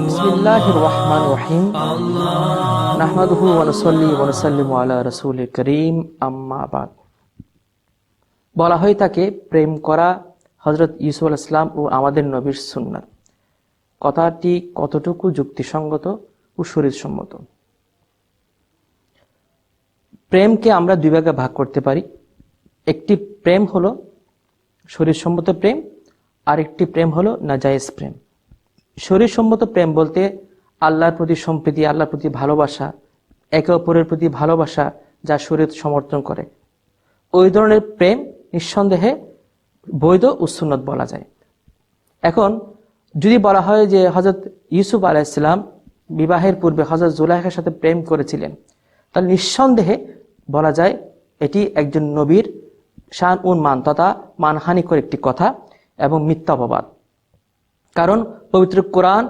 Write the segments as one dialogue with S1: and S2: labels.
S1: বিসমিল্লাহির রহমানির রহিম। নাহমাদুহু ওয়া নুসাল্লি ওয়া নুসাল্লিমু আলা রাসূলিল কারীম, আম্মা বাদ। বলা হয়ে থাকে প্রেম করা হযরত ইউসুফ আলাইহিস সালাম ও আমাদের নবীর সুন্নাত। কথাটি কতটুকু যুক্তিসঙ্গত ও শরীয়তসম্মত? প্রেমকে আমরা দুই ভাগে ভাগ করতে পারি। একটি প্রেম হলো শরীয়তসম্মত প্রেম, আর একটি প্রেম হলো নাজায়েজ প্রেম। শরীয়তসম্মত প্রেম বলতে আল্লাহর প্রতি সম্প্রীতি, আল্লাহর প্রতি ভালোবাসা, একে অপরের প্রতি ভালোবাসা যা শরীয়ত সমর্থন করে, ওই ধরনের প্রেম নিঃসন্দেহে বৈধ ও সুন্নত বলা যায়। এখন যদি বলা হয় যে হযরত ইউসুফ আলাইহিস সালাম বিবাহের পূর্বে হযরত জুলাইখার সাথে প্রেম করেছিলেন, তাহলে নিঃসন্দেহে বলা যায় এটি একজন নবীর শান ও মান তথা মানহানিকর একটি কথা এবং মিথ্যা অপবাদ। কারণ পবিত্র কোরআন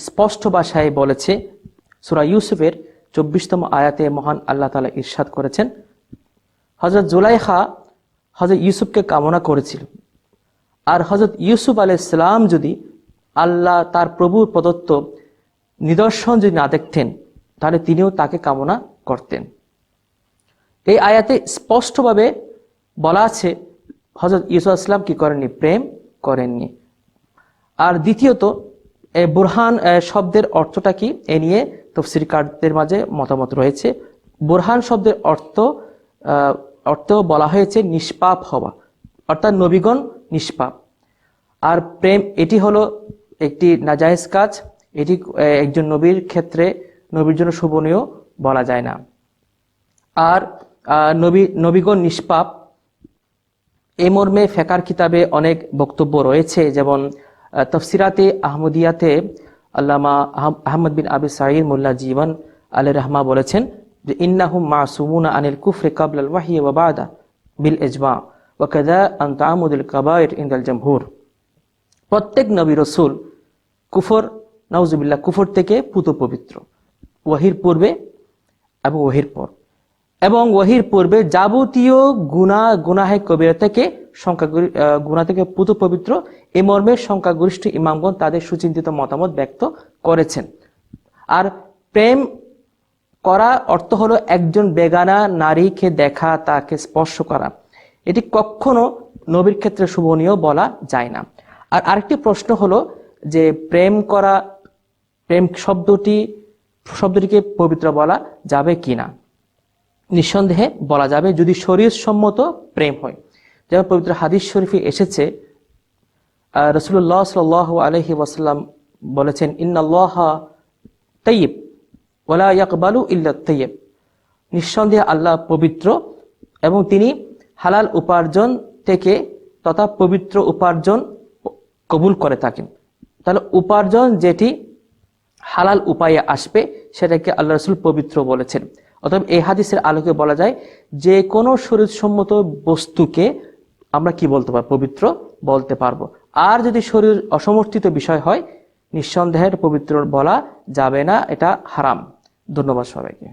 S1: স্পষ্ট ভাষায় বলেছে, সূরা ইউসুফের 24তম আয়াতে মহান আল্লাহ তাআলা ইরশাদ করেছেন, হযরত জুলাইখা হযরত ইউসুফকে কামনা করেছিল, আর হযরত ইউসুফ আলাইহিস সালাম যদি আল্লাহ তার প্রভুর প্রদত্ত নিদর্শন যদি না দেখতেন, তাহলে তিনিও তাকে কামনা করতেন। এই আয়াতে স্পষ্টভাবে বলা আছে হযরত ইউসুফ আলাইহিস সালাম কি করেননি? প্রেম করেননি। আর দ্বিতীয়ত, বুরহান শব্দের অর্থটা কি, এ নিয়ে তাফসীরকারদের মাঝে মতামত রয়েছে। বুরহান শব্দের অর্থ বলা হয়েছে নিষ্পাপ হওয়া, অর্থাৎ নবীগণ নিষ্পাপ। আর প্রেম এটি হলো একটি নাজায়েজ কাজ, এটি একজন নবীর ক্ষেত্রে নবীর জন্য শোভনীয় বলা যায় না। আর নবীগণ নিষ্পাপ এই মর্মে ফিকহ কিতাবে অনেক বক্তব্য রয়েছে। যেমন তাফসিরাতে আহমদিয়াতে আল্লামা আহমদ বিন আবি সাঈদ মোল্লা জীবন আলাইহির রাহমা বলেছেন যে ইন্নাহুম মাসুমুনা আনিল কুফরি ক্বাবলাল ওয়াহয়ি ওয়া বা'দা বিল ইজমা ওয়া কাযা আন তা'আমুদুল কাবায়ের ইনদাল জামহুর। প্রত্যেক নবী রাসূল কুফর থেকে পুত পবিত্র, ওয়াহির পূর্বে এবং ওয়াহির পর, এবং ওয়াহির পূর্বে যাবতীয় গুনাহে কবিরা থেকে গুনাহ থেকে পুত পবিত্র। এই মর্মে সংখ্যাগরিষ্ঠ ইমামগণ তাদের সুচিন্তিত মতামত ব্যক্ত করেছেন। আর প্রেম করা অর্থ হলো একজন বেগানা নারীকে দেখা, তাকে স্পর্শ করা। এটি কখনো নবীর ক্ষেত্রে শোভনীয় বলা যায় না। আর আরেকটি প্রশ্ন হলো যে প্রেম শব্দটিকে পবিত্র বলা যাবে কিনা? নিঃসন্দেহে বলা যাবে যদি শরীয়তসম্মত প্রেম হয়। যেমন পবিত্র হাদিস শরীফে এসেছে, রাসূলুল্লাহ সাল্লাল্লাহু আলাইহি ওয়াসাল্লাম বলেছেন, ইন্নাল্লাহা তাইয়্যিব ওয়া লা ইয়াকবালু ইল্লা তাইয়্যিব। নিঃসন্দেহে আল্লাহ পবিত্র এবং তিনি হালাল উপার্জন থেকে তথা পবিত্র উপার্জন কবুল করে থাকেন। তাহলে উপার্জন যেটি হালাল উপায়ে আসবে সেটাকে আল্লাহ রাসূল পবিত্র বলেছেন। অতএব এই হাদিসের আলোকে বলা যায় যে কোনো শরীয়তসম্মত বস্তুকে আমরা কি বলতে পারবো? পবিত্র বলতে পারবো। আর যদি শরীর অসমর্থিত বিষয় হয়, নিঃসন্দেহে পবিত্র বলা যাবে না, এটা হারাম। ধন্যবাদ সবাইকে।